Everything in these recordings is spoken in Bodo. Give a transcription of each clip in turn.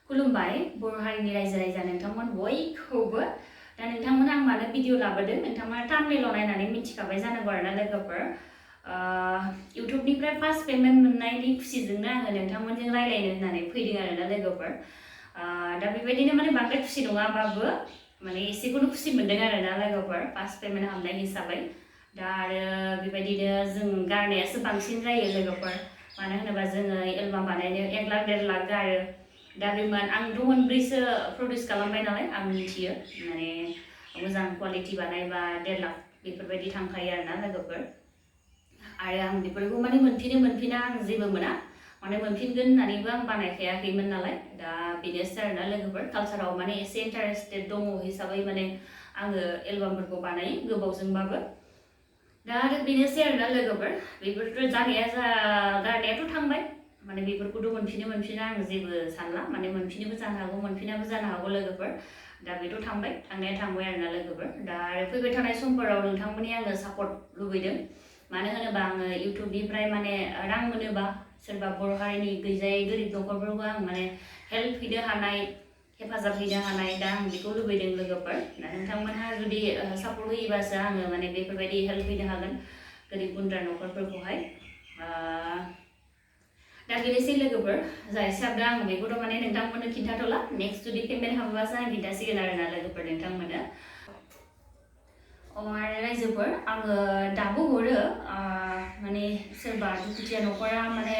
खुलुमबाय बर' हारिनि रायजो राजा नोंथांमोन बयखौबो दा नोंथांमोन आं मानो भिडिअ लाबोदों नोंथांमोना थाम्बनेइलाव नायनानै मिथिखाबाय जानांगौ आरोना लोगोफोर इउट्युबनिफ्राय फार्स्ट पेमेन्ट मोननायनि खुसिजोंनो आङो नोंथांमोनजों रायलायनो होननानै फैदों आरोना लोगोफोर दा बेबायदिनो माने बांद्राय खुसि नङाबाबो माने एसेखौनो खुसि मोनदों आरोना लोगोफोर फार्स्ट पेमेन्ट हाबनाय हिसाबै दा आरो बेबायदिनो जों गारनायासो बांसिन जायो लोगोफोर मानो होनोबा जोङो एलबाम बानायनो 1 लाख 1.5 लाख गारो दा बेमोन आं मोनब्रैसो प्रडिउस खालामबाय नालाय आं मिथियो माने मोजां क्वालिटी बानायबा 1.5 लाख बेफोरबायदि थांखायो आरोना लोगोफोर आरो आं बेफोरखौ माने मोनफिना आं जेबो मोना माने मोनफिनगोन होननानैबो आं बानायखायाखैमोन नालाय दा बेनोसै आरोना लोगोफोर कालचाराव माने एसे इन्टारेस्टेड दङ हिसाबै माने आङो एलबामफोरखौ बानायो गोबावजोंबाबो दा आरो बेनोसै आरोना लोगोफोर बेफोरथ' गारनायाथ' थांबाय माने बेफोरखौथ' मोनफिना आं जेबो सानला माने मोनफिनोबो जानो हागौ मोनफिनाबो जानो हागौ लोगोफोर दा बेथ' थांनाया थांबाय आरोना लोगोफोर दा आरो फैबाय थानाय समफोराव नोंथांमोननि आङो सापर्ट लुबैदों मानो होनोबा आङो इउट्युबनिफ्राय माने रां मोनोबा सोरबा बर' हारिनि गैजायै गोरिब नखरफोरखौ आं माने हेल्प हैनो हानाय हेफाजाब हैनो हानाय दा आं बेखौ लुबैदों लोगोफोर दा नोंथांमोनहा जुदि सापर्ट होयोबासो आङो माने बेफोरबायदि हेल्प हैनो हागोन गोरिब गुन्द्रा नखरफोरखौहाय दा बेनोसै लोगोफोर जा एसे हाबदों आं बेखौथ' माने नोंथांमोननो खिन्थाथ'ला नेक्स्ट जुदि पेमेन्ट हाबोबासो आं खिन्थासिगोन आरोना लोगोफोर नोंथांमोननो आरो रायजोफोर आङो दाबो हरो माने सोरबा दुखुथिया नखरा माने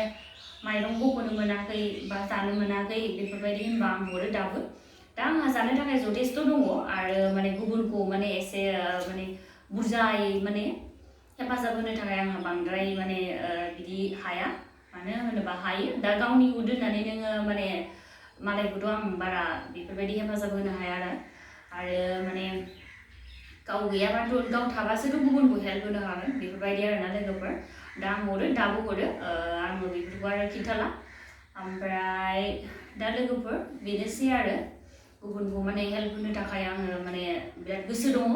माइरं बख'नो मोनाखै बा जानो मोनाखै बेफोरबायदि होनबा आं हरो दाबो दा आंहा जानो थाखाय जथेस्थ' दङ आरो माने गुबुनखौ माने एसे माने बुरजायै माने हेफाजाब होनो थाखाय आंहा बांद्राय माने बिदि हाया मानो होनोबा हायो दा गावनिखौ दोननानै नोङो माने मालायखौथ' आं बारा बेफोरबायदि हेफाजाब होनो हाया आरो माने गाव गैयाबाथ' गाव थाबासोथ' गुबुनखौ हेल्प होनो हागोन बेफोरबायदि आरोना लोगोफोर दा आं हरो दाबो हरो आङो बेफोरखौ आरो खिन्थाला ओमफ्राय दा लोगोफोर बेनोसै आरो गुबुनखौ माने हेल्प होनो थाखाय आङो माने बिराद गोसो दङ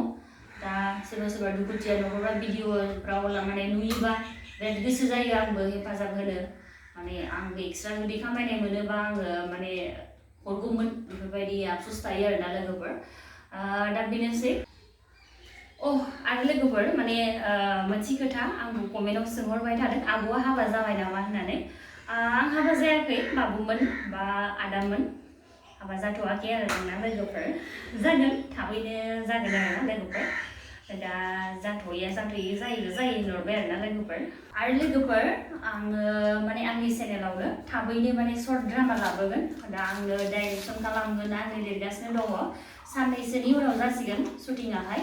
दा सोरबा दुखुथिया नखरफ्रा भिडिअफ्राव माने नुयोबा बिराद गोसो जायो आंबो हेफाजाब होनो माने आंबो एक्सट्रा जुदि खामायनाय मोनोबा आङो माने हरगौमोन बेफोरबायदि आफसुस थायो आरोना लोगोफोर दा बेनोसै आरो लोगोफोर माने मोनसे खोथा आंबो कमेन्टआव सोंहरबाय थादों आब'आ हाबा जाबाय नामा होननानै आं हाबा जायाखै बाबुमोन बा आदामोन हाबा जाथ'वाखै आरो जोंना लोगोफोर जागोन थाबैनो जागोन आरोना लोगोफोर दा जाथ'यो जायो होनहरबाय आरोना लोगोफोर आरो लोगोफोर आङो माने आंनि चेनेलावनो थाबैनो माने सर्ट ड्रामा लाबोगोन दा आङो डाइरेक्सन खालामगोन आङो लिरगासिनो दङ साननैसोनि उनाव जासिगोन शुटिंआहाय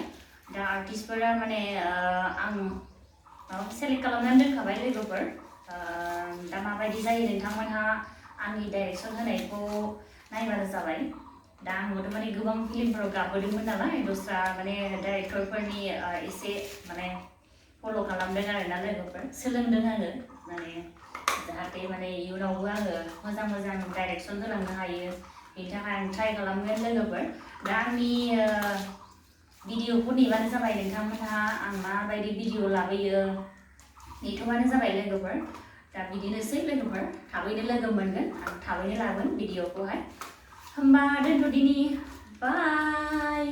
दा आर्टिस्टफोरा माने आं सेलेक्ट खालामनानै दोनखाबाय लोगोफोर दा माबायदि जायो नोंथांमोनहा आंनि डाइरेक्सन होनायखौ नायबानो जाबाय दा आंबोथ' माने गोबां फिल्मफोराव गाबोदोंमोन नालाय दस्रा माने डाइरेक्टरफोरनि एसे माने फल' खालामदों आरोना लोगोफोर सोलोंदों आङो माने जाहाथे माने इयुनावबो आङो मोजां डाइरेक्सन होलांनो हायो बेनि थाखाय आं ट्राइ खालामगोन लोगोफोर दा आंनि भिडिअखौ नेबानो जाबाय नोंथांमोनहा आं माबायदि भिडिअ लाबोयो नेथ'बानो जाबाय लोगोफोर दा बिदिनोसै लोगोफोर थाबैनो लोगो मोनगोन आं थाबैनो लागोन भिडिअखौहाय होमबा दोनथ'दिनि बाय